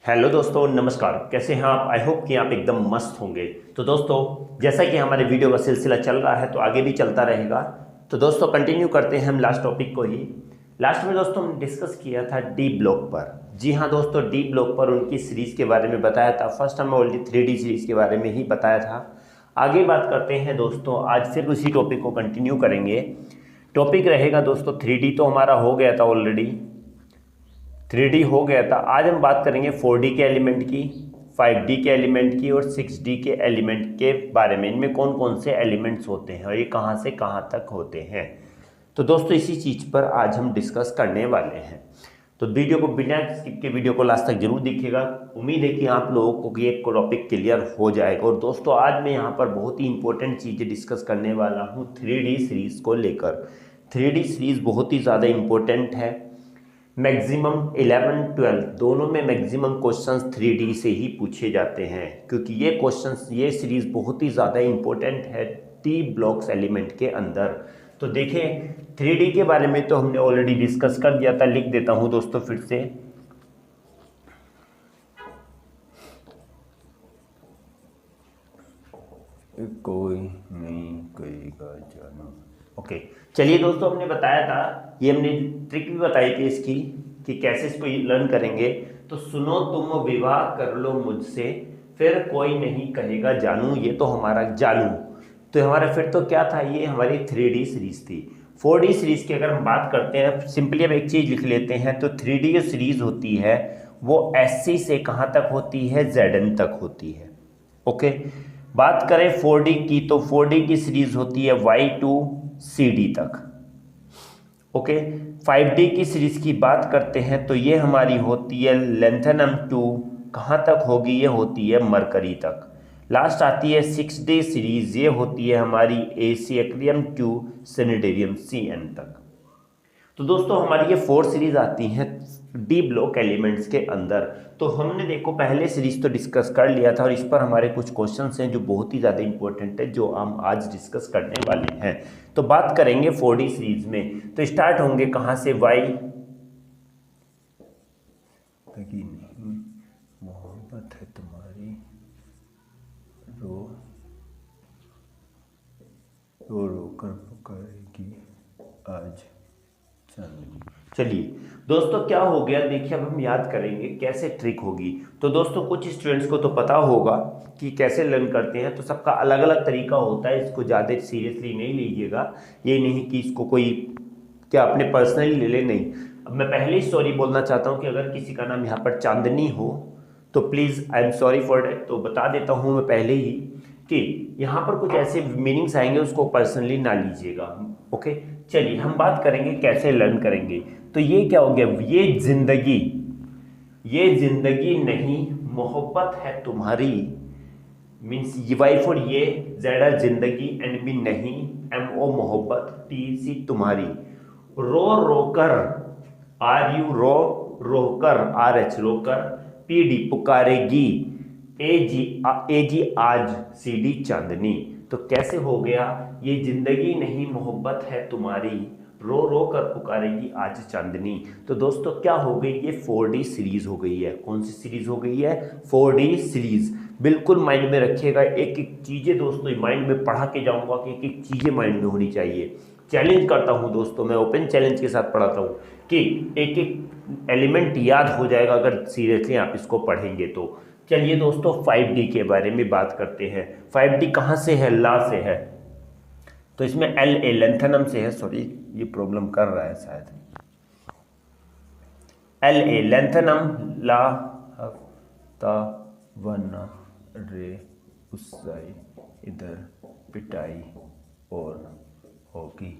Hello दोस्तों, नमस्कार। कैसे हैं आप? आई होप कि आप एकदम मस्त होंगे। तो दोस्तों, जैसा कि हमारे वीडियो का सिलसिला चल रहा है तो आगे भी चलता रहेगा। तो दोस्तों, कंटिन्यू करते हैं हम लास्ट टॉपिक को ही। लास्ट में दोस्तों हमने डिस्कस किया था डी ब्लॉक पर। जी हाँ दोस्तों, डी ब्लॉक पर उनकी सीरीज़ के बारे में बताया था। फर्स्ट हमने ऑलरेडी 3D सीरीज़ के बारे में ही बताया था। आगे बात करते हैं दोस्तों, आज फिर उसी टॉपिक को कंटिन्यू करेंगे। टॉपिक रहेगा दोस्तों 3D तो हमारा हो गया था ऑलरेडी, 3D हो गया था। आज हम बात करेंगे 4D के एलिमेंट की, 5D के एलिमेंट की और 6D के एलिमेंट के बारे में। इनमें कौन कौन से एलिमेंट्स होते हैं और ये कहाँ से कहाँ तक होते हैं। तो दोस्तों, इसी चीज़ पर आज हम डिस्कस करने वाले हैं। तो वीडियो को बिना स्किप के वीडियो को लास्ट तक जरूर देखिएगा। उम्मीद है कि आप लोगों को ये टॉपिक क्लियर हो जाएगा। और दोस्तों, आज मैं यहाँ पर बहुत ही इंपॉर्टेंट चीज़ें डिस्कस करने वाला हूँ 3D सीरीज़ को लेकर। 3D सीरीज़ बहुत ही ज़्यादा इंपॉर्टेंट है। मैक्सिमम 11 12 दोनों में मैक्सिमम क्वेश्चंस 3D से ही पूछे जाते हैं, क्योंकि ये क्वेश्चंस, ये सीरीज़ बहुत ही ज़्यादा इंपॉर्टेंट है डी ब्लॉक्स एलिमेंट के अंदर। तो देखें, 3D के बारे में तो हमने ऑलरेडी डिस्कस कर दिया था। लिख देता हूं दोस्तों फिर से। कोई नहीं कहेगा जानो। ओके, चलिए दोस्तों, हमने बताया था, ये हमने ट्रिक भी बताई थी इसकी कि कैसे इसको लर्न करेंगे। तो सुनो तुम विवाह कर लो मुझसे, फिर कोई नहीं कहेगा जानू। ये तो हमारा जानू, तो हमारा फिर तो क्या था, ये हमारी 3D सीरीज थी। 4D सीरीज की अगर हम बात करते हैं, सिंपली अब एक चीज़ लिख लेते हैं। तो 3D जो सीरीज होती है वो SC से कहाँ तक होती है, ZN तक होती है। ओके, बात करें 4D की, तो 4D की सीरीज होती है Y to CD तक। ओके, 5D की सीरीज की बात करते हैं तो ये हमारी होती है लेंथेनम टू, कहाँ तक होगी, ये होती है मरकरी तक। लास्ट आती है 6D सीरीज, ये होती है हमारी AC एक्वियम टू सैनिटेरियम CN तक। तो दोस्तों, हमारी ये 4 सीरीज आती हैं डी ब्लॉक एलिमेंट्स के अंदर। तो हमने देखो पहले सीरीज तो डिस्कस कर लिया था और इस पर हमारे कुछ क्वेश्चंस हैं जो बहुत ही ज़्यादा इंपॉर्टेंट है, जो हम आज डिस्कस करने वाले हैं। तो बात करेंगे 4D सीरीज में। तो स्टार्ट होंगे कहाँ से, Y लगी नहीं मोहब्बत है तुम्हारी, रो रो रो कर पुकारेगी आज चांदनी। चलिए दोस्तों, क्या हो गया देखिए, अब हम याद करेंगे कैसे ट्रिक होगी। तो दोस्तों, कुछ स्टूडेंट्स को तो पता होगा कि कैसे लर्न करते हैं, तो सबका अलग अलग तरीका होता है। इसको ज़्यादा सीरियसली नहीं लीजिएगा। ये नहीं कि इसको कोई क्या अपने पर्सनली ले ले, नहीं। अब मैं पहले ही सॉरी बोलना चाहता हूँ कि अगर किसी का नाम यहाँ पर चांदनी हो तो please I am sorry for that. तो बता देता हूँ मैं पहले ही कि यहाँ पर कुछ ऐसे मीनिंग्स आएंगे, उसको पर्सनली ना लीजिएगा। ओके, चलिए हम बात करेंगे कैसे लर्न करेंगे। तो ये क्या हो गया, ये जिंदगी नहीं मोहब्बत है तुम्हारी, मीन्स वाई फॉर ये, जेड जिंदगी, एंड बी नहीं, MO मोहब्बत, TC तुम्हारी। रो रोकर, RU रो रोकर, RH रोकर, PD पुकारेगी, AG आज, CD चांदनी। तो कैसे हो गया, ये जिंदगी नहीं मोहब्बत है तुम्हारी, रो रो कर पुकारेगी आज चांदनी। तो दोस्तों, क्या हो गई, ये 4D सीरीज हो गई है। कौन सी सीरीज हो गई है, 4D सीरीज। बिल्कुल माइंड में रखिएगा, एक एक चीजें दोस्तों माइंड में पढ़ा के जाऊंगा कि एक एक चीजें माइंड में होनी चाहिए। चैलेंज करता हूं दोस्तों, मैं ओपन चैलेंज के साथ पढ़ाता हूं कि एक एक एलिमेंट याद हो जाएगा अगर सीरियसली आप इसको पढ़ेंगे तो। चलिए दोस्तों, 5D के बारे में बात करते हैं। 5D कहाँ से है, ला से है। तो इसमें LA लेंथेनम से है। सॉरी, ये प्रॉब्लम कर रहा है शायद। LA लेंथेनम, ला हफ्ता वना रे उसाई, इधर पिटाई और होगी।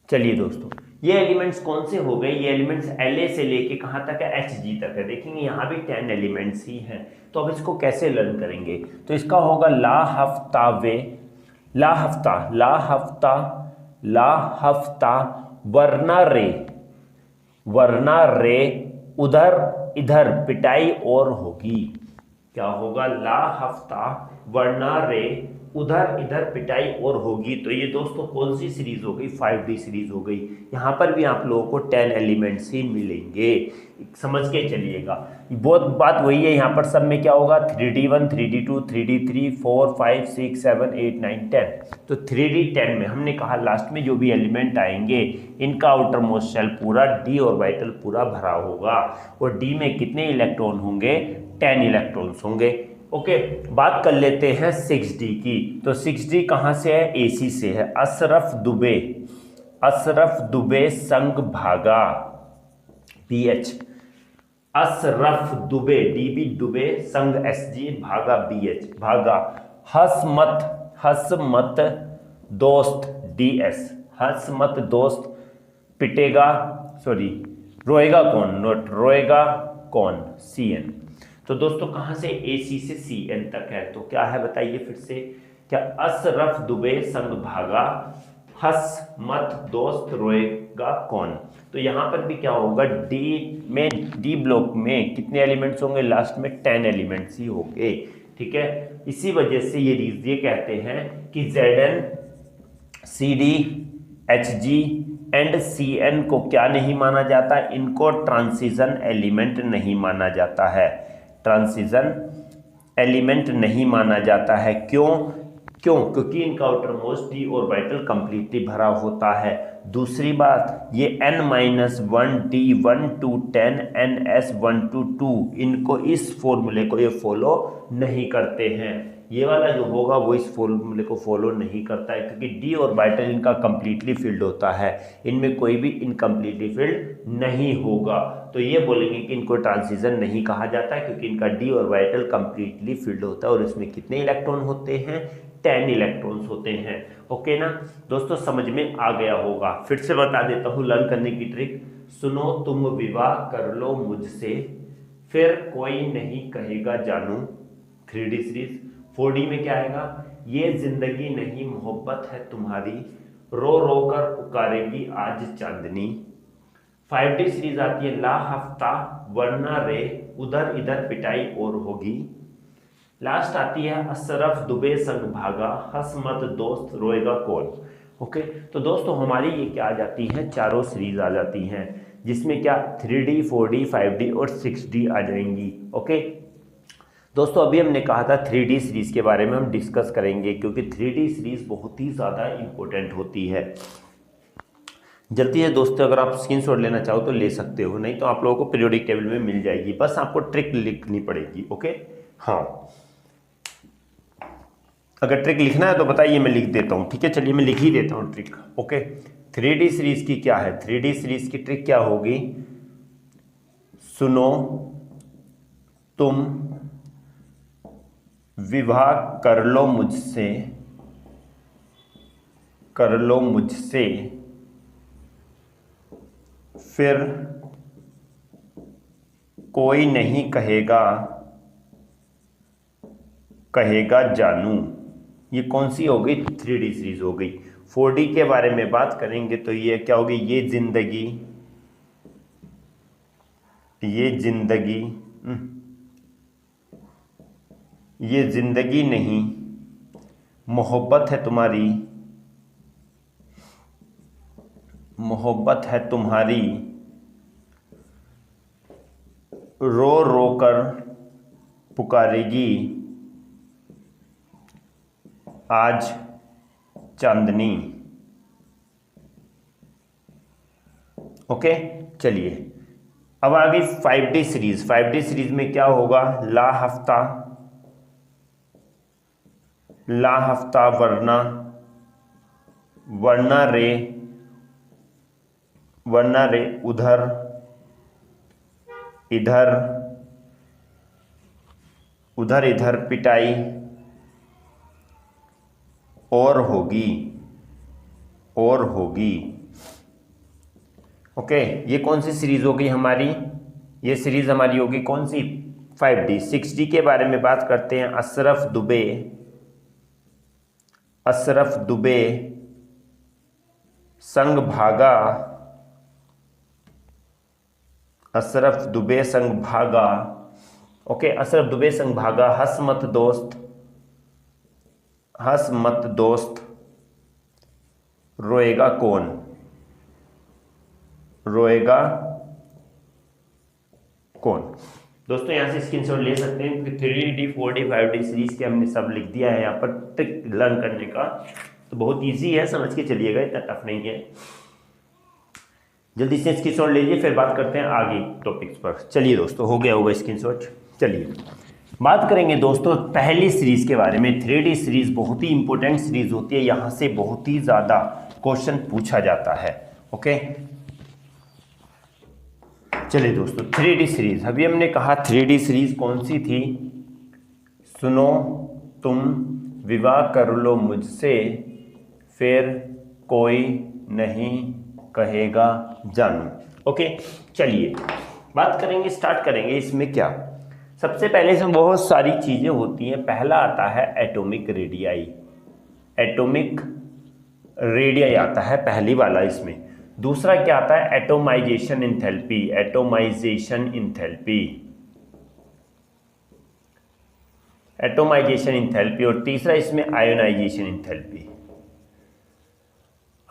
चलिए दोस्तों, ये एलिमेंट्स कौन से हो गए, ये एलिमेंट्स LA से लेके कहाँ तक है, HG तक है। देखेंगे यहाँ भी 10 एलिमेंट्स ही हैं। तो अब इसको कैसे लर्न करेंगे, तो इसका होगा ला हफ्ता वे, ला हफ्ता, ला हफ्ता, ला हफ्ता, वरना रे, उधर इधर पिटाई और होगी। क्या होगा, ला हफ्ता वरना रे उधर इधर पिटाई और होगी। तो ये दोस्तों कौन सी सीरीज हो गई, 5D सीरीज हो गई। यहाँ पर भी आप लोगों को 10 एलिमेंट्स ही मिलेंगे, समझ के चलिएगा। बहुत बात वही है, यहाँ पर सब में क्या होगा, 3D1 3D2 3D3 4 5 6 7 8 9 10। तो 3D10 में हमने कहा लास्ट में जो भी एलिमेंट आएंगे इनका आउटर मोस्ट शेल पूरा d ऑर्बिटल पूरा भरा होगा, और d में कितने इलेक्ट्रॉन होंगे, 10 इलेक्ट्रॉन्स होंगे। ओके, बात कर लेते हैं 6D की। तो 6D कहाँ से है, AC से है। अशरफ दुबे संग भागा BH, अशरफ दुबे DB दुबे संग SG भागा BH, भागा हसमत दोस्त DS, हसमत दोस्त पिटेगा, सॉरी रोएगा कौन, नोट रोएगा कौन, CN। तो दोस्तों कहां से, AC से CN तक है। तो क्या है बताइए फिर से, क्या अशरफ दुबे संग भागा हंस मत दोस्त रोएगा कौन। तो यहां पर भी क्या होगा, डी ब्लॉक में कितने एलिमेंट्स होंगे, लास्ट में 10 एलिमेंट्स ही होंगे, ठीक है। इसी वजह से ये कहते हैं कि Zn CD HG and CN को क्या नहीं माना जाता, इनको ट्रांजिशन एलिमेंट नहीं माना जाता है, ट्रांजिशन एलिमेंट नहीं माना जाता है। क्योंकि इनका outer most d orbital completely भरा होता है। दूसरी बात, ये n-1 d1 to 10 ns1 to 2 इनको इस फॉर्मूले को ये फॉलो नहीं करते हैं। ये वाला जो होगा वो इस फॉर्मूले को फॉलो नहीं करता है, क्योंकि d ऑर्बिटल इनका कंप्लीटली फिल्ड होता है, इनमें कोई भी इनकम्प्लीटली फिल्ड नहीं होगा। तो ये बोलेंगे कि इनको ट्रांजिशन नहीं कहा जाता है, क्योंकि इनका d ऑर्बिटल कंप्लीटली फिल्ड होता है और इसमें कितने इलेक्ट्रॉन होते हैं, 10 इलेक्ट्रॉन्स होते हैं। ओके ना दोस्तों, समझ में आ गया होगा। फिर से बता देता हूँ लर्न करने की ट्रिक। सुनो तुम विवाह कर लो मुझसे, फिर कोई नहीं कहेगा जानू 3D सीरीज। 4D में क्या आएगा, ये जिंदगी नहीं मोहब्बत है तुम्हारी, रो रो कर पुकारेगी आज चांदनी। 5D सीरीज आती है, ला हफ्ता वरना रे उधर इधर पिटाई और होगी। लास्ट आती है, अशरफ दुबे संग भागा हसमत दोस्त रोएगा कौन। ओके, तो दोस्तों हमारी ये क्या आ जाती हैं, चारों सीरीज आ जाती हैं, जिसमें क्या 3D 4D 5D और 6D आ जाएंगी। ओके दोस्तों, अभी हमने कहा था 3D सीरीज के बारे में हम डिस्कस करेंगे, क्योंकि 3D सीरीज बहुत ही ज़्यादा इंपॉर्टेंट होती है। जल्दी है दोस्तों, अगर आप स्क्रीनशॉट लेना चाहो तो ले सकते हो, नहीं तो आप लोगों को पीरियोडिक टेबल में मिल जाएगी, बस आपको ट्रिक लिखनी पड़ेगी। ओके हाँ, अगर ट्रिक लिखना है तो बताइए, मैं लिख देता हूँ, ठीक है। चलिए मैं लिख ही देता हूँ ट्रिक। ओके, 3D सीरीज की क्या है, 3D सीरीज की ट्रिक क्या होगी, सुनो तुम विवाह कर लो मुझसे, फिर कोई नहीं कहेगा जानू। ये कौन सी हो गई, 3D सीरीज हो गई। 4D के बारे में बात करेंगे तो ये क्या होगी, ये जिंदगी नहीं मोहब्बत है तुम्हारी, रो रो कर पुकारेगी आज चांदनी। ओके चलिए, अब आ गई 5D सीरीज। 5D सीरीज में क्या होगा, ला हफ्ता वरना रे उधर इधर पिटाई और होगी। ओके, ये कौन सी सीरीज होगी हमारी, ये सीरीज हमारी होगी कौन सी, 5D। 6D के बारे में बात करते हैं, अशरफ दुबे संग भागा ओके, अशरफ दुबे संग भागा, हंस मत दोस्त, हंस मत दोस्त, रोएगा कौन, रोएगा कौन। दोस्तों यहाँ से स्क्रीनशॉट ले सकते हैं क्योंकि 3D 4D 5D सीरीज के हमने सब लिख दिया है यहाँ पर ट्रिक लर्न करने का, तो बहुत इजी है, समझ के चलिएगा, इतना टफ नहीं है। जल्दी से स्क्रीनशॉट लीजिए, फिर बात करते हैं आगे टॉपिक्स पर। चलिए दोस्तों, हो गया होगा स्क्रीनशॉट। चलिए बात करेंगे दोस्तों पहली सीरीज के बारे में। 3D सीरीज बहुत ही इंपॉर्टेंट सीरीज होती है, यहाँ से बहुत ही ज़्यादा क्वेश्चन पूछा जाता है। ओके, चलिए दोस्तों 3D सीरीज, अभी हमने कहा 3D सीरीज कौन सी थी। सुनो तुम विवाह कर लो मुझसे, फिर कोई नहीं कहेगा जानू। ओके, चलिए बात करेंगे, स्टार्ट करेंगे। इसमें क्या, सबसे पहले इसमें बहुत सारी चीज़ें होती हैं। पहला आता है एटॉमिक रेडियाई, एटॉमिक रेडियाई आता है पहली वाला इसमें। दूसरा क्या आता है, atomisation enthalpy, atomisation enthalpy, atomisation enthalpy. और तीसरा इसमें आयोनाइजेशन इंथैल्पी,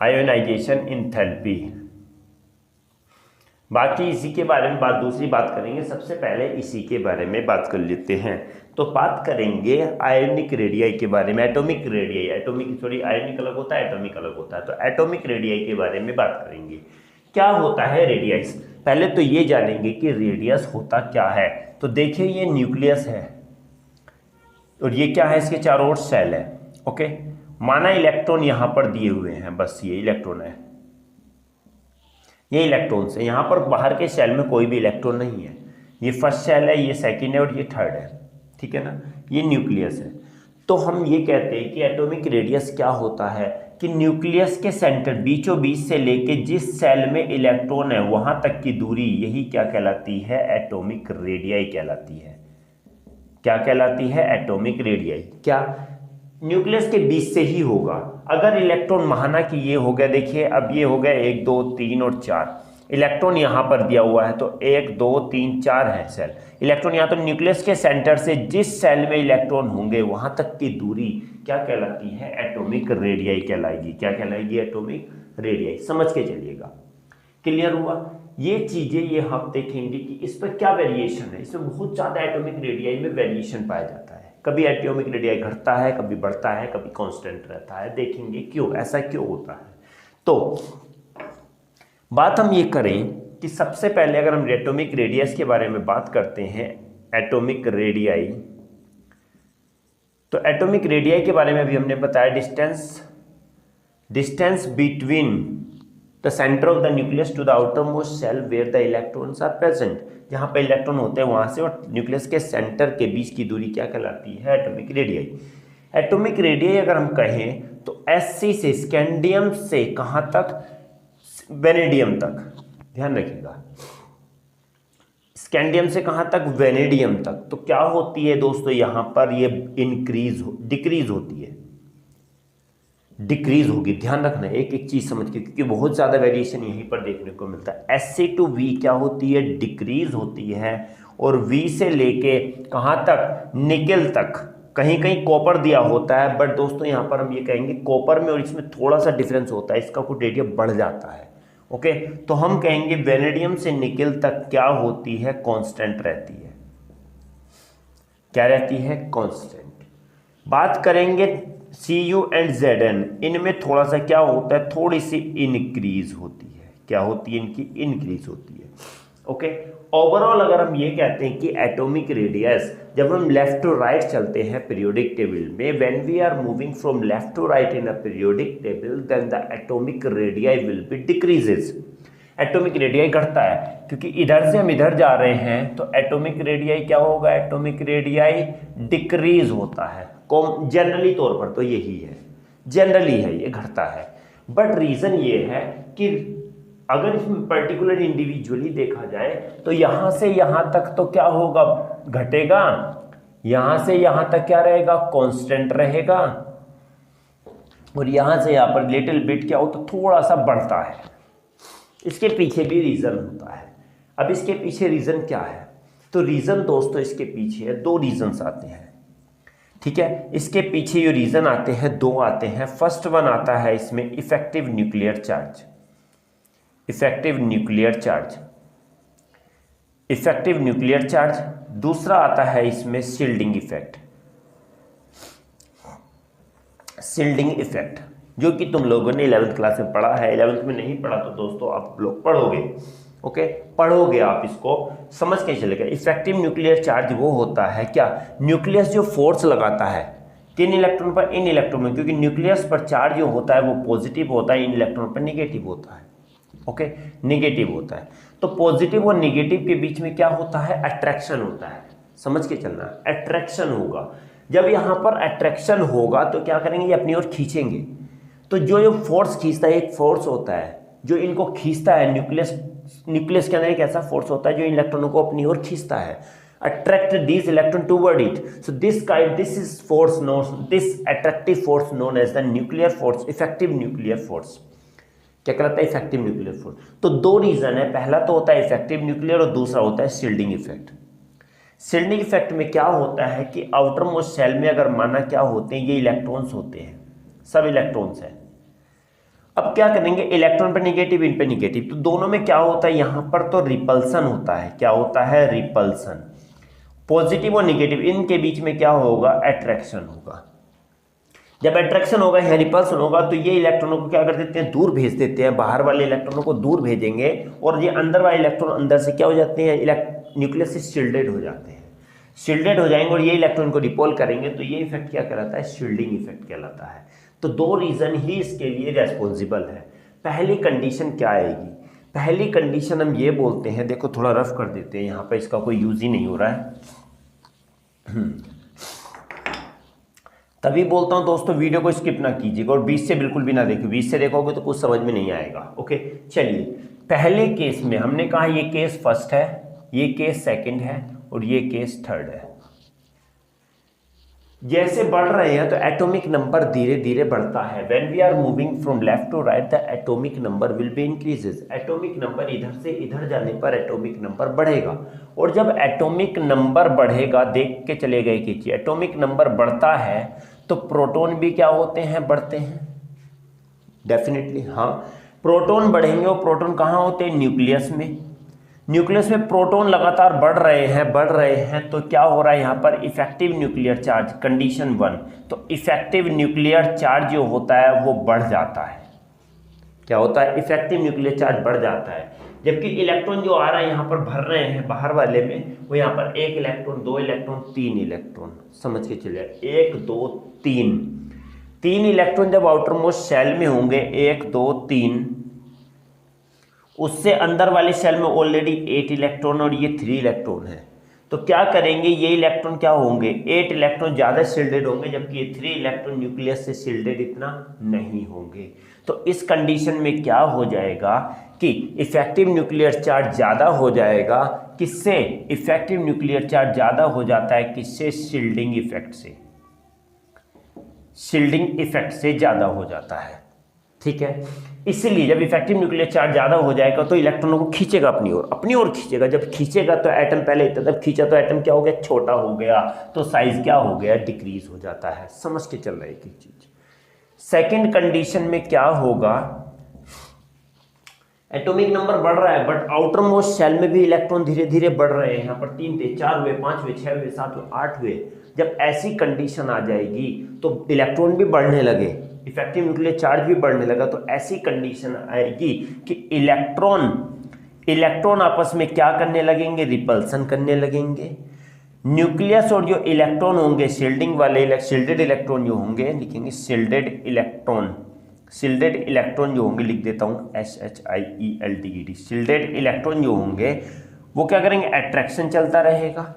आयोनाइजेशन इंथैल्पी। बाकी इसी के बारे में दूसरी बात करेंगे, सबसे पहले इसी के बारे में बात कर लेते हैं। तो बात करेंगे आयोनिक रेडियाई के बारे में, atomic radii, atomic sorry ionic अलग होता है, एटॉमिक अलग होता है। तो एटॉमिक रेडियाई के बारे में बात करेंगे। क्या होता है रेडियस, पहले तो ये जानेंगे कि रेडियस होता क्या है। तो देखिए ये न्यूक्लियस है और ये क्या है, इसके चारों ओर सेल है। ओके, माना इलेक्ट्रॉन यहाँ पर दिए हुए हैं, बस ये इलेक्ट्रॉन है, ये इलेक्ट्रॉन्स है। यहाँ पर बाहर के सेल में कोई भी इलेक्ट्रॉन नहीं है। ये फर्स्ट सेल है, ये सेकंड है और ये थर्ड है, ठीक है ना, ये न्यूक्लियस है। तो हम ये कहते हैं कि एटॉमिक रेडियस क्या होता है कि न्यूक्लियस के सेंटर बीचों बीच से लेके जिस सेल में इलेक्ट्रॉन है वहां तक की दूरी, यही क्या कहलाती है, एटॉमिक रेडियाई कहलाती है। क्या कहलाती है, एटॉमिक रेडियाई। क्या न्यूक्लियस के बीच से ही होगा। अगर इलेक्ट्रॉन माना कि ये हो गया, देखिए अब ये हो गया 1 2 3 और 4 इलेक्ट्रॉन यहाँ पर दिया हुआ है, तो 1 2 3 4 है सेल इलेक्ट्रॉन यहाँ। तो न्यूक्लियस के सेंटर से जिस सेल में इलेक्ट्रॉन होंगे वहां तक की दूरी क्या कहलाती है, एटॉमिक रेडियाई कहलाएगी। क्या कहलाएगी, एटॉमिक रेडियाई। समझ के चलिएगा, क्लियर हुआ। ये चीजें ये हम देखेंगे कि इस पर क्या वेरिएशन है। इसमें बहुत ज्यादा एटॉमिक रेडियाई में वेरिएशन पाया जाता है। कभी एटॉमिक रेडियाई घटता है, कभी बढ़ता है, कभी कांस्टेंट रहता है। देखेंगे क्यों, ऐसा क्यों होता है। तो बात हम ये करें कि सबसे पहले अगर हम एटॉमिक रेडियस के बारे में बात करते हैं, एटॉमिक रेडियाई, तो एटॉमिक रेडियाई के बारे में भी हमने बताया distance between the centre of the nucleus to the outermost shell where the electrons are present. जहाँ पे इलेक्ट्रॉन होते हैं वहां से और न्यूक्लियस के सेंटर के बीच की दूरी क्या कहलाती है, एटॉमिक रेडियाई। एटॉमिक रेडियाई अगर हम कहें तो Sc से स्कैंडियम से कहाँ तक, वेनेडियम तक, ध्यान रखिएगा, स्कैंडियम से कहाँ तक, वेनेडियम तक। तो क्या होती है दोस्तों, यहाँ पर ये डिक्रीज होती है, डिक्रीज होगी। ध्यान रखना एक एक चीज समझ के, क्योंकि बहुत ज्यादा वेरिएशन यहीं पर देखने को मिलता है। Sc to V क्या होती है, डिक्रीज होती है। और V से लेके कहाँ तक, निकेल तक। कहीं कहीं कॉपर दिया होता है, बट दोस्तों यहाँ पर हम ये कहेंगे कॉपर में और इसमें थोड़ा सा डिफरेंस होता है, इसका कुछ रेडियस बढ़ जाता है। ओके, तो हम कहेंगे वेनेडियम से निकेल तक क्या होती है, कांस्टेंट रहती है। क्या रहती है, कांस्टेंट। बात करेंगे Cu एंड Zn, इनमें थोड़ा सा क्या होता है, थोड़ी सी इंक्रीज होती है। क्या होती है, इनकी इंक्रीज होती है। ओके, ओवरऑल अगर हम ये कहते हैं कि एटॉमिक रेडियस, जब हम लेफ्ट टू राइट चलते हैं पीरियोडिक टेबल में, when we are moving from left to right in a periodic table, then the atomic radii will be decreases. एटॉमिक रेडियाई घटता है, क्योंकि इधर से हम इधर जा रहे हैं, तो एटॉमिक रेडियाई क्या होगा, एटॉमिक रेडियाई डिक्रीज होता है। जनरली तौर पर तो यही है, जनरली है, ये घटता है। बट रीजन ये है कि अगर इसमें पर्टिकुलर इंडिविजुअली देखा जाए तो यहां से यहां तक तो क्या होगा, घटेगा। यहां से यहां तक क्या रहेगा, कांस्टेंट रहेगा। और यहां से यहां पर लिटिल बिट क्या होता, थोड़ा सा बढ़ता है। इसके पीछे भी रीजन होता है। अब इसके पीछे रीजन क्या है, तो रीज़न दोस्तों इसके पीछे है, दो रीजंस आते हैं, ठीक है। इसके पीछे जो रीज़न आते हैं दो आते हैं। फर्स्ट वन आता है इसमें effective nuclear charge, effective nuclear charge, effective nuclear charge. दूसरा आता है इसमें शील्डिंग इफेक्ट, शील्डिंग इफेक्ट, जो कि तुम लोगों ने 11th क्लास में पढ़ा है। 11th में नहीं पढ़ा तो दोस्तों आप लोग पढ़ोगे, ओके, पढ़ोगे आप, इसको समझ के चलेगा। इफेक्टिव न्यूक्लियर चार्ज वो होता है क्या, न्यूक्लियस जो फोर्स लगाता है 3 इलेक्ट्रॉन पर इन इलेक्ट्रॉन में, क्योंकि न्यूक्लियस पर चार्ज जो होता है वो पॉजिटिव होता है, इन इलेक्ट्रॉन पर निगेटिव होता है, ओके, निगेटिव होता है। तो पॉजिटिव और निगेटिव के बीच में क्या होता है, अट्रैक्शन होता है, समझ के चलना, अट्रैक्शन होगा। जब यहाँ पर अट्रैक्शन होगा तो क्या करेंगे, ये अपनी ओर खींचेंगे। तो जो फोर्स खींचता है, एक फोर्स होता है जो इनको खींचता है, न्यूक्लियस के अंदर एक ऐसा फोर्स होता है जो इन इलेक्ट्रॉनों को अपनी ओर खींचता है, attract this electron toward it. So this is force known, this attractive force known as the nuclear force, effective nuclear force. क्या कहलाता है, इफेक्टिव न्यूक्लियर फोर्स। तो दो रीजन है, पहला तो होता है इफेक्टिव न्यूक्लियर और दूसरा होता है शील्डिंग इफेक्ट। शील्डिंग इफेक्ट में क्या होता है कि आउटर मोस्ट सेल में अगर माना क्या होते हैं, ये इलेक्ट्रॉन्स होते हैं, सब इलेक्ट्रॉन्स हैं। अब क्या करेंगे, इलेक्ट्रॉन पे निगेटिव, इन पे निगेटिव, तो दोनों में क्या होता है, यहां पर तो रिपल्सन होता है। क्या होता है, रिपल्सन। पॉजिटिव और निगेटिव इनके बीच में क्या होगा, अट्रैक्शन होगा। जब अट्रैक्शन होगा या रिपल्सन होगा तो ये इलेक्ट्रॉनों को क्या कर देते हैं, दूर भेज देते हैं, बाहर वाले इलेक्ट्रॉनों को दूर भेजेंगे, और ये अंदर वाले इलेक्ट्रॉन अंदर से क्या हो जाते हैं, न्यूक्लियस से शील्डेड हो जाते हैं, शील्डेड हो जाएंगे और ये इलेक्ट्रॉन को रिपोल करेंगे। तो ये इफेक्ट क्या कहलाता है, शील्डिंग इफेक्ट कहलाता है। तो दो रीजन ही इसके लिए रेस्पॉन्सिबल है। पहली कंडीशन क्या आएगी, पहली कंडीशन हम ये बोलते हैं, देखो थोड़ा रफ कर देते हैं, यहाँ पे इसका कोई यूज ही नहीं हो रहा है। तभी बोलता हूं दोस्तों वीडियो को स्किप ना कीजिएगा और बीच से बिल्कुल भी ना देखिए, बीच से देखोगे तो कुछ समझ में नहीं आएगा, ओके। चलिए, पहले केस में हमने कहा ये केस फर्स्ट है, ये केस सेकंड है और ये केस थर्ड है। जैसे बढ़ रहे हैं तो एटॉमिक नंबर धीरे धीरे बढ़ता है। When we are moving from left to right the atomic number will be increases. Atomic number इधर से इधर जाने पर एटॉमिक नंबर बढ़ेगा, और जब एटॉमिक नंबर बढ़ेगा, देख के चले गए कि एटॉमिक नंबर बढ़ता है तो प्रोटॉन भी क्या होते हैं, बढ़ते हैं, डेफिनेटली हाँ। प्रोटॉन बढ़ेंगे और प्रोटॉन कहाँ होते हैं, न्यूक्लियस में। न्यूक्लियस में प्रोटॉन लगातार बढ़ रहे हैं, तो क्या हो रहा है यहाँ पर, इफेक्टिव न्यूक्लियर चार्ज, कंडीशन 1, तो इफेक्टिव न्यूक्लियर चार्ज जो होता है वो बढ़ जाता है। क्या होता है, इफेक्टिव न्यूक्लियर चार्ज बढ़ जाता है। जबकि इलेक्ट्रॉन जो आ रहा है यहाँ पर भर रहे हैं बाहर वाले में, वो यहाँ पर 1 इलेक्ट्रॉन, 2 इलेक्ट्रॉन, 3 इलेक्ट्रॉन, समझ के चलिए 1 2 3 इलेक्ट्रॉन जब आउटर मोस्ट सेल में होंगे, 1 2 3, उससे अंदर वाले सेल में ऑलरेडी 8 इलेक्ट्रॉन और ये 3 इलेक्ट्रॉन है। तो क्या करेंगे, ये इलेक्ट्रॉन क्या होंगे, 8 इलेक्ट्रॉन ज़्यादा शील्डेड होंगे, जबकि ये 3 इलेक्ट्रॉन न्यूक्लियस से शील्डेड इतना नहीं होंगे। तो इस कंडीशन में क्या हो जाएगा कि इफेक्टिव न्यूक्लियर चार्ज ज़्यादा हो जाएगा। किससे, इफेक्टिव न्यूक्लियर चार्ज ज़्यादा हो जाता है, किससे, शील्डिंग इफेक्ट से, शील्डिंग इफेक्ट से ज़्यादा हो जाता है, ठीक है। इसलिए जब इफेक्टिव न्यूक्लियर चार्ज ज़्यादा हो जाएगा तो इलेक्ट्रॉनों को खींचेगा अपनी ओर खींचेगा। जब खींचेगा तो एटम पहले इतना तब खींचा तो एटम क्या हो गया, छोटा हो गया, तो साइज क्या हो गया, डिक्रीज हो जाता है। समझ के चल रहा है एक चीज। सेकेंड कंडीशन में क्या होगा, एटॉमिक नंबर बढ़ रहा है बट आउटर मोस्ट सेल में भी इलेक्ट्रॉन धीरे धीरे बढ़ रहे हैं। यहाँ पर 3 थे, 4 हुए, 5 हुए, 6 हुए, 7 हुए, 8 हुए। जब ऐसी कंडीशन आ जाएगी तो इलेक्ट्रॉन भी बढ़ने लगे, इफेक्टिव न्यूक्लियर चार्ज भी बढ़ने लगा, तो ऐसी कंडीशन आएगी कि इलेक्ट्रॉन आपस में क्या करने लगेंगे, रिपल्सन करने लगेंगे। न्यूक्लियस और जो इलेक्ट्रॉन होंगे, शील्डिंग वाले, शील्डेड इलेक्ट्रॉन जो होंगे, लिखेंगे शील्डेड इलेक्ट्रॉन जो होंगे, लिख देता हूँ SHIELDED। शील्डेड इलेक्ट्रॉन जो होंगे वो क्या करेंगे, अट्रैक्शन चलता रहेगा।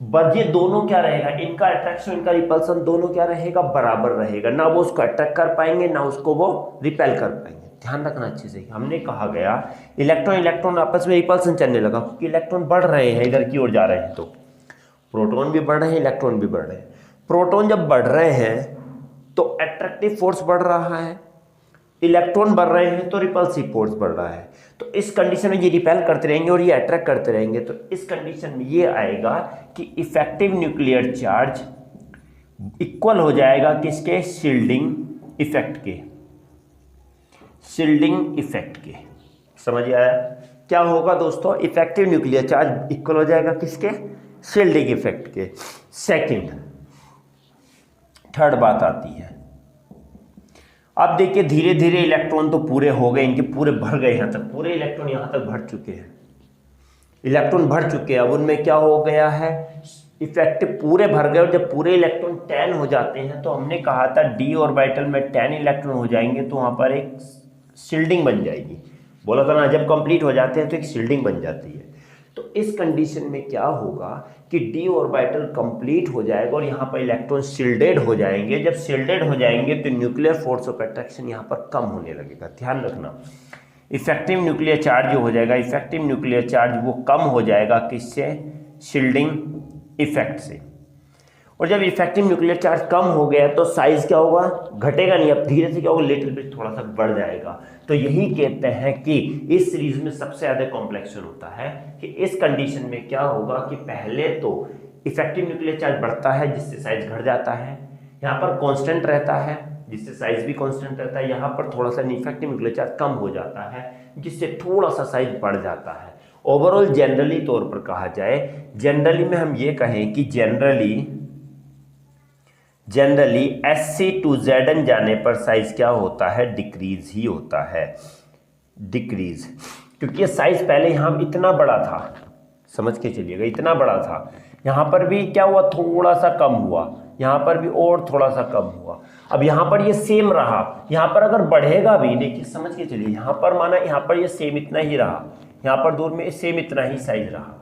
बस ये दोनों क्या रहेगा, इनका अट्रैक्शन इनका रिपल्सन दोनों क्या रहेगा, बराबर रहेगा। ना वो उसको अट्रैक्ट कर पाएंगे ना उसको वो रिपेल कर पाएंगे। ध्यान रखना अच्छे से, हमने कहा गया इलेक्ट्रॉन आपस में रिपल्सन चलने लगा क्योंकि इलेक्ट्रॉन बढ़ रहे हैं, इधर की ओर जा रहे हैं, तो प्रोटॉन भी बढ़ रहे हैं, इलेक्ट्रॉन भी बढ़ रहे हैं। प्रोटॉन जब बढ़ रहे हैं तो अट्रैक्टिव फोर्स बढ़ रहा है, इलेक्ट्रॉन बढ़ रहे हैं तो रिपल्सिव फोर्स बढ़ रहा है। तो इस कंडीशन में ये रिपेल करते रहेंगे और ये अट्रैक्ट करते रहेंगे। तो इस कंडीशन में ये आएगा कि इफेक्टिव न्यूक्लियर चार्ज इक्वल हो जाएगा किसके, शील्डिंग इफेक्ट के, शील्डिंग इफेक्ट के। समझ आया क्या होगा दोस्तों, इफेक्टिव न्यूक्लियर चार्ज इक्वल हो जाएगा किसके, शील्डिंग इफेक्ट के। सेकंड, थर्ड बात आती है, अब देखिए धीरे धीरे इलेक्ट्रॉन तो पूरे हो गए, इनके पूरे भर गए, यहाँ तक पूरे इलेक्ट्रॉन यहाँ तक भर चुके हैं, इलेक्ट्रॉन भर चुके हैं। अब उनमें क्या हो गया है, इफेक्टिव पूरे भर गए। और जब पूरे इलेक्ट्रॉन 10 हो जाते हैं तो हमने कहा था डी ऑर्बिटल में 10 इलेक्ट्रॉन हो जाएंगे तो वहाँ पर एक शील्डिंग बन जाएगी, बोला था ना, जब कंप्लीट हो जाते हैं तो एक शील्डिंग बन जाती है। तो इस कंडीशन में क्या होगा कि डी ऑर्बिटल कंप्लीट हो जाएगा और यहाँ पर इलेक्ट्रॉन शील्डेड हो जाएंगे। जब शील्डेड हो जाएंगे तो न्यूक्लियर फोर्स ऑफ अट्रैक्शन यहाँ पर कम होने लगेगा। ध्यान रखना, इफेक्टिव न्यूक्लियर चार्ज जो हो जाएगा, इफेक्टिव न्यूक्लियर चार्ज वो कम हो जाएगा किससे, शील्डिंग इफेक्ट से। और जब इफेक्टिव न्यूक्लियर चार्ज कम हो गया तो साइज क्या होगा, घटेगा नहीं, अब धीरे से क्या होगा, लिटिल बिट थोड़ा सा बढ़ जाएगा। तो यही कहते हैं कि इस सीरीज में सबसे ज्यादा कॉम्प्लेक्शन होता है कि इस कंडीशन में क्या होगा कि पहले तो इफेक्टिव न्यूक्लियर चार्ज बढ़ता है जिससे साइज घट जाता है, यहाँ पर कांस्टेंट रहता है जिससे साइज भी कांस्टेंट रहता है, यहाँ पर थोड़ा सा इफेक्टिव न्यूक्लियर चार्ज कम हो जाता है जिससे थोड़ा सा साइज बढ़ जाता है। ओवरऑल जनरली तौर पर कहा जाए, जनरली में हम ये कहें कि जनरली Sc2Zn जाने पर साइज क्या होता है, डिक्रीज ही होता है, डिक्रीज, क्योंकि ये साइज पहले यहाँ इतना बड़ा था, समझ के चलिएगा, इतना बड़ा था, यहाँ पर भी क्या हुआ, थोड़ा सा कम हुआ, यहाँ पर भी और थोड़ा सा कम हुआ। अब यहाँ पर ये सेम रहा, यहाँ पर अगर बढ़ेगा भी, देखिए समझ के चलिए, यहाँ पर माना यहाँ पर ये सेम इतना ही रहा, यहाँ पर दूर में सेम इतना ही साइज रहा,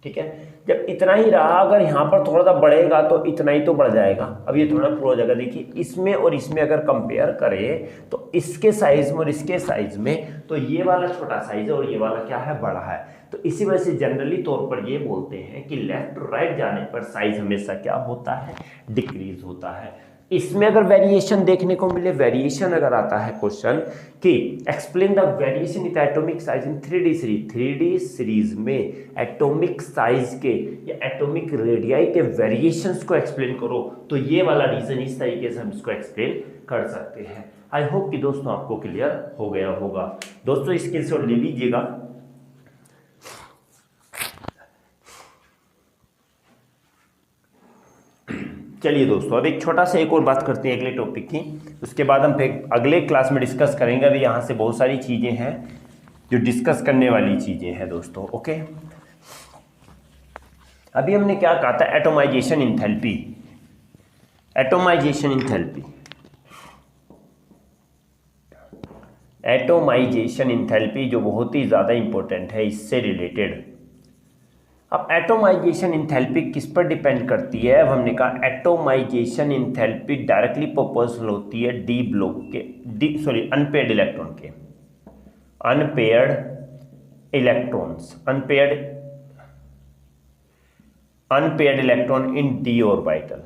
ठीक है। जब इतना ही रहा, अगर यहाँ पर थोड़ा सा बढ़ेगा तो इतना ही तो बढ़ जाएगा। अब ये थोड़ा पूरा हो जाएगा। देखिए इसमें और इसमें अगर कंपेयर करें तो इसके साइज में और इसके साइज में तो ये वाला छोटा साइज है और ये वाला क्या है, बड़ा है। तो इसी वजह से जनरली तौर पर ये बोलते हैं कि लेफ्ट टू राइट जाने पर साइज हमेशा क्या होता है, डिक्रीज होता है। इसमें अगर वेरिएशन देखने को मिले, वेरिएशन अगर आता है क्वेश्चन कि explain the variation in atomic size in 3D series, 3D series में एटॉमिक साइज के या एटॉमिक रेडियाई के वेरिएशंस को एक्सप्लेन करो, तो ये वाला रीजन इस तरीके से हम इसको एक्सप्लेन कर सकते हैं। आई होप कि दोस्तों आपको क्लियर हो गया होगा। दोस्तों स्किल से ले लीजिएगा। चलिए दोस्तों, अब एक छोटा सा एक और बात करते हैं अगले टॉपिक की, उसके बाद हम फिर अगले क्लास में डिस्कस करेंगे। अभी यहाँ से बहुत सारी चीज़ें हैं जो डिस्कस करने वाली चीज़ें हैं दोस्तों, ओके। अभी हमने क्या कहा था, atomisation enthalpy, atomisation enthalpy, atomisation enthalpy जो बहुत ही ज़्यादा इंपॉर्टेंट है इससे रिलेटेड। अब एटोमाइजेशन इंथैल्पी किस पर डिपेंड करती है, अब हमने कहा एटोमाइजेशन इंथैल्पी डायरेक्टली प्रोपोर्शनल होती है डी ब्लॉक के, अनपेयर्ड इलेक्ट्रॉन के, unpaired electrons, unpaired electron in D orbital.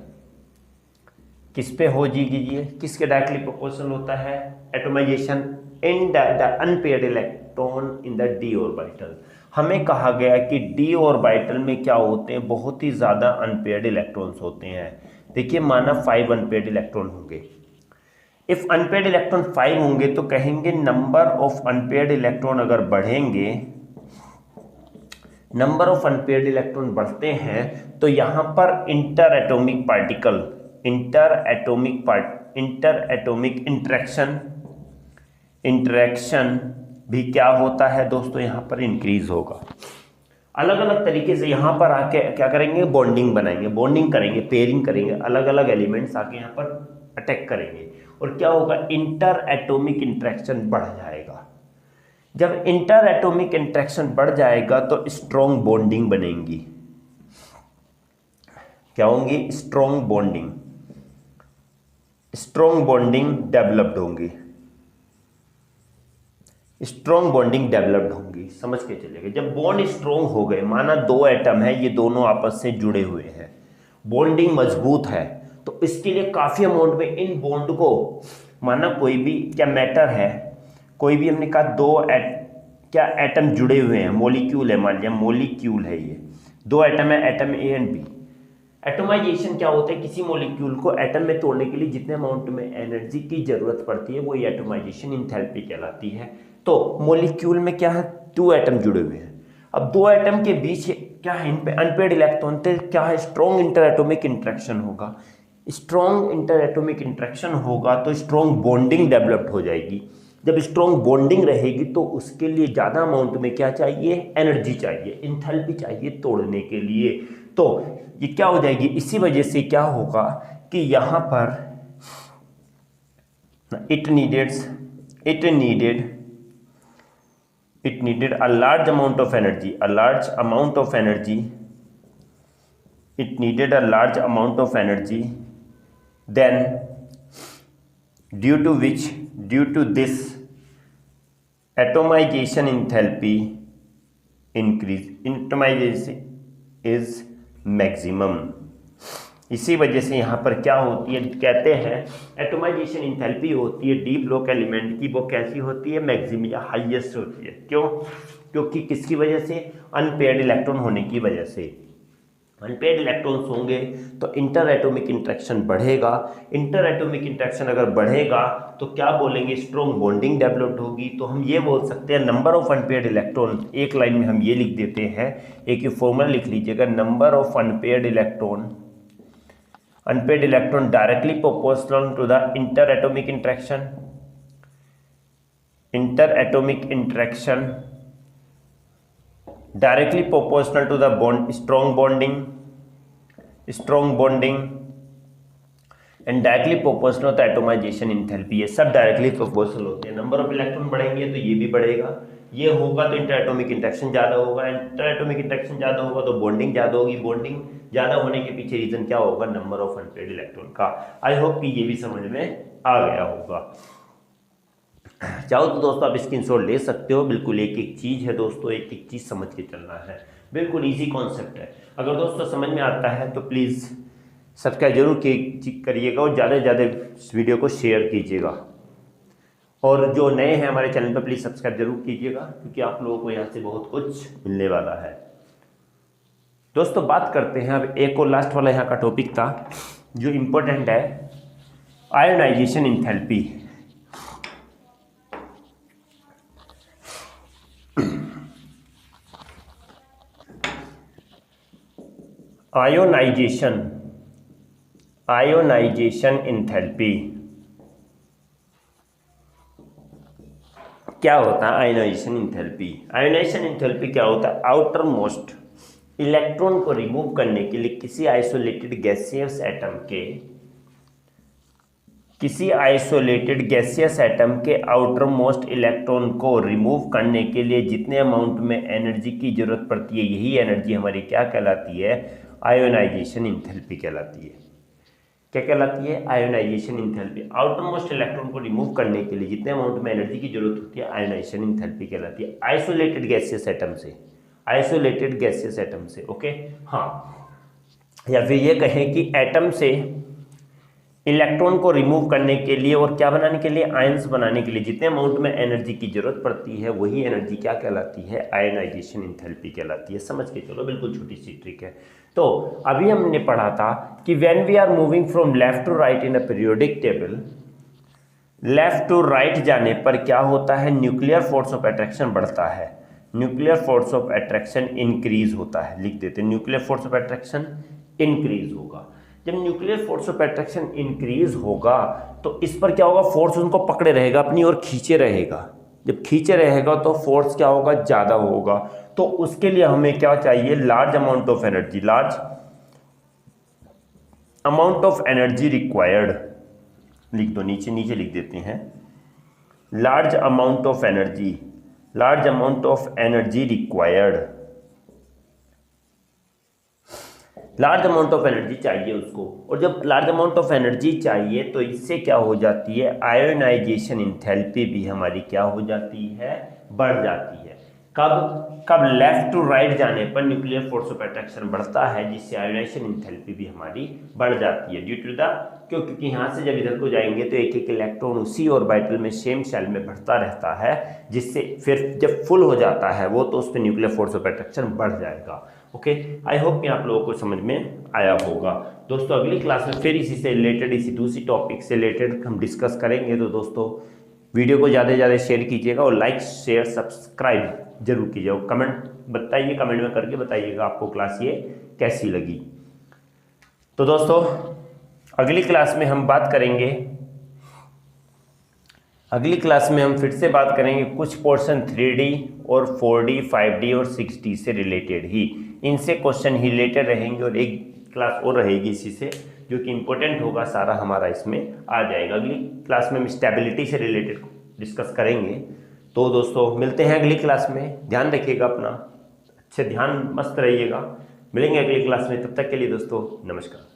किस पे हो जी कीजिए, किसके डायरेक्टली प्रोपोर्शनल होता है, atomisation in the unpaired electron in the D orbital. हमें कहा गया कि डी ऑर्बिटल में क्या होते हैं, बहुत ही ज़्यादा अनपेयर्ड इलेक्ट्रॉन्स होते हैं। देखिए माना 5 अनपेयर्ड इलेक्ट्रॉन होंगे, इफ़ अनपेयर्ड इलेक्ट्रॉन 5 होंगे तो कहेंगे नंबर ऑफ अनपेयर्ड इलेक्ट्रॉन अगर बढ़ेंगे, नंबर ऑफ अनपेयर्ड इलेक्ट्रॉन बढ़ते हैं तो यहाँ पर inter atomic particle, inter atomic interaction भी क्या होता है दोस्तों, यहाँ पर इंक्रीज होगा। अलग अलग तरीके से यहाँ पर आके क्या करेंगे, बॉन्डिंग बनाएंगे, बॉन्डिंग करेंगे, पेयरिंग करेंगे, अलग अलग एलिमेंट्स आके यहाँ पर अटैक करेंगे और क्या होगा, इंटर एटॉमिक इंटरेक्शन बढ़ जाएगा। जब इंटर एटॉमिक इंटरेक्शन बढ़ जाएगा तो स्ट्रॉन्ग बॉन्डिंग बनेंगी, क्या होंगी, स्ट्रॉन्ग बॉन्डिंग डेवलप्ड होंगी, स्ट्रॉन्ग बॉन्डिंग डेवलप्ड होंगी। समझ के चलिएगा, जब बॉन्ड स्ट्रॉन्ग हो गए, माना 2 एटम है, ये दोनों आपस से जुड़े हुए हैं, बॉन्डिंग मजबूत है, तो इसके लिए काफी अमाउंट में इन बॉन्ड को माना कोई भी क्या मैटर है, कोई भी हमने कहा क्या एटम जुड़े हुए हैं, मॉलिक्यूल है, मान लिया मॉलिक्यूल है, ये दो एटम है, atom A and B. Atomisation क्या होता है, किसी मॉलिक्यूल को एटम में तोड़ने के लिए जितने अमाउंट में एनर्जी की जरूरत पड़ती है वो ये एटोमाइजेशन इंथैल्पी कहलाती है। तो मॉलिक्यूल में क्या है, 2 एटम जुड़े हुए हैं। अब 2 एटम के बीच क्या है, इन पे अनपेड इलेक्ट्रॉन थे, क्या है, स्ट्रॉन्ग इंटर एटॉमिक इंट्रैक्शन होगा। स्ट्रॉन्ग इंटर एटॉमिक इंट्रैक्शन होगा तो स्ट्रॉन्ग बॉन्डिंग डेवलप्ड हो जाएगी। जब स्ट्रॉन्ग बॉन्डिंग रहेगी तो उसके लिए ज़्यादा अमाउंट में क्या चाहिए, एनर्जी चाहिए, इंथैल्पी चाहिए तोड़ने के लिए। तो ये क्या हो जाएगी, इसी वजह से क्या होगा कि यहाँ पर it needed a large amount of energy, it needed a large amount of energy, then due to this atomization enthalpy increase, atomization is maximum। इसी वजह से यहाँ पर क्या होती है, कहते हैं एटोमाइजेशन इंथैल्पी होती है डी ब्लॉक एलिमेंट की, वो कैसी होती है, मैक्सिमम या हाईएस्ट होती है। क्यों, क्योंकि किसकी वजह से, अनपेयर्ड इलेक्ट्रॉन होने की वजह से। अनपेयर्ड इलेक्ट्रॉन्स होंगे तो इंटर एटॉमिक इंट्रैक्शन बढ़ेगा। इंटर एटॉमिक इंट्रैक्शन अगर बढ़ेगा तो क्या बोलेंगे, स्ट्रॉन्ग बॉन्डिंग डेवलप्ड होगी। तो हम ये बोल सकते हैं नंबर ऑफ अनपेयर्ड इलेक्ट्रॉन, एक लाइन में हम ये लिख देते हैं, एक ही फॉर्मूला लिख लीजिएगा, number of unpaired electron directly proportional to the interatomic interaction directly proportional to the strong bonding and directly proportional to atomization enthalpy। ये सब डायरेक्टली प्रोपोर्शनल होते हैं। नंबर ऑफ इलेक्ट्रॉन बढ़ेंगे तो ये भी बढ़ेगा, ये होगा तो इंटर एटॉमिक इंट्रैक्शन ज़्यादा होगा, इंटर एटॉमिक इंट्रैक्शन ज़्यादा होगा तो बॉन्डिंग ज़्यादा होगी, बॉन्डिंग ज़्यादा होने के पीछे रीज़न क्या होगा, नंबर ऑफ अनपेयर्ड इलेक्ट्रॉन का। आई होप कि ये भी समझ में आ गया होगा। चाहो तो दोस्तों आप स्क्रीनशॉट ले सकते हो, बिल्कुल एक एक चीज़ है दोस्तों, एक एक चीज़ समझ के चलना है, बिल्कुल इजी कॉन्सेप्ट है। अगर दोस्तों समझ में आता है तो प्लीज़ सब्सक्राइब जरूर करिएगा और ज़्यादा से ज़्यादा इस वीडियो को शेयर कीजिएगा। और जो नए हैं हमारे चैनल पर प्लीज़ सब्सक्राइब जरूर कीजिएगा, क्योंकि आप लोगों को यहाँ से बहुत कुछ मिलने वाला है। दोस्तों बात करते हैं अब एक और लास्ट वाला यहाँ का टॉपिक था जो इम्पोर्टेंट है, आयोनाइजेशन इंथैल्पी। आयोनाइजेशन इंथैल्पी क्या होता है, आयोनाइजेशन इंथैल्पी क्या होता है, आउटर मोस्ट इलेक्ट्रॉन को रिमूव करने के लिए किसी आइसोलेटेड गैसियस एटम के आउटर मोस्ट इलेक्ट्रॉन को रिमूव करने के लिए जितने अमाउंट में एनर्जी की जरूरत पड़ती है, यही एनर्जी हमारी क्या कहलाती है, आयोनाइजेशन इंथैल्पी कहलाती है। क्या कहलाती है, ionisation enthalpy. Outermost electron को रिमूव करने के लिए जितने अमाउंट में एनर्जी की जरूरत होती है, आयोनाइजेशन इंथैल्पी कहलाती है, आइसोलेटेड गैसियस एटम से। ओके, हाँ, या फिर ये कहें कि एटम से इलेक्ट्रॉन को रिमूव करने के लिए और क्या बनाने के लिए, आयंस बनाने के लिए जितने अमाउंट में एनर्जी की जरूरत पड़ती है, वही एनर्जी क्या कहलाती है, आयोनाइजेशन इंथैल्पी कहलाती है। समझ के चलो, बिल्कुल छोटी सी ट्रिक है। तो अभी हमने पढ़ा था कि when we are moving from left to right in a periodic table, left to right जाने पर क्या होता है, न्यूक्लियर फोर्स ऑफ अट्रैक्शन बढ़ता है, nuclear force of attraction increase होता है। लिख देते हैं, nuclear force of attraction increase होगा। जब nuclear force of attraction increase होगा तो इस पर क्या होगा, फोर्स उनको पकड़े रहेगा, अपनी ओर खींचे रहेगा। जब खींचे रहेगा तो फोर्स क्या होगा, ज़्यादा होगा। तो उसके लिए हमें क्या चाहिए, large amount of energy required. लिख दो, नीचे लिख देते हैं, large amount of energy required. Large amount of energy चाहिए उसको, और जब लार्ज अमाउंट ऑफ एनर्जी चाहिए तो इससे क्या हो जाती है, आयोनाइजेशन इंथैल्पी भी हमारी क्या हो जाती है, बढ़ जाती है। कब लेफ्ट टू राइट जाने पर न्यूक्लियर फोर्स ऑफ अट्रैक्शन बढ़ता है, जिससे आयोनाइजेशन एंथैल्पी भी हमारी बढ़ जाती है ड्यू टू द क्योंकि यहाँ से जब इधर को जाएंगे तो एक एक इलेक्ट्रॉन उसी ऑर्बिटल में सेम शेल में बढ़ता रहता है, जिससे फिर जब फुल हो जाता है वो तो उस पर न्यूक्लियर फोर्स ऑफ अट्रैक्शन बढ़ जाएगा। ओके, आई होप कि आप लोगों को समझ में आया होगा। दोस्तों अगली क्लास में फिर इसी से रिलेटेड, इसी दूसरी टॉपिक से रिलेटेड हम डिस्कस करेंगे। तो दोस्तों वीडियो को ज़्यादा से ज़्यादा शेयर कीजिएगा और लाइक शेयर सब्सक्राइब जरूर कीजिएगा। कमेंट बताइए, कमेंट में करके बताइएगा आपको क्लास ये कैसी लगी। तो दोस्तों अगली क्लास में हम बात करेंगे, अगली क्लास में हम फिर से बात करेंगे कुछ पोर्शन 3D और 4D 5D और 6D से रिलेटेड ही, इनसे क्वेश्चन ही रिलेटेड रहेंगे और एक क्लास और रहेगी इसी से जो कि इंपॉर्टेंट होगा, सारा हमारा इसमें आ जाएगा। अगली क्लास में हम स्टेबिलिटी से रिलेटेड डिस्कस करेंगे। तो दोस्तों मिलते हैं अगली क्लास में, ध्यान रखिएगा अपना, अच्छे ध्यान मस्त रहिएगा। मिलेंगे अगली क्लास में, तब तक के लिए दोस्तों नमस्कार।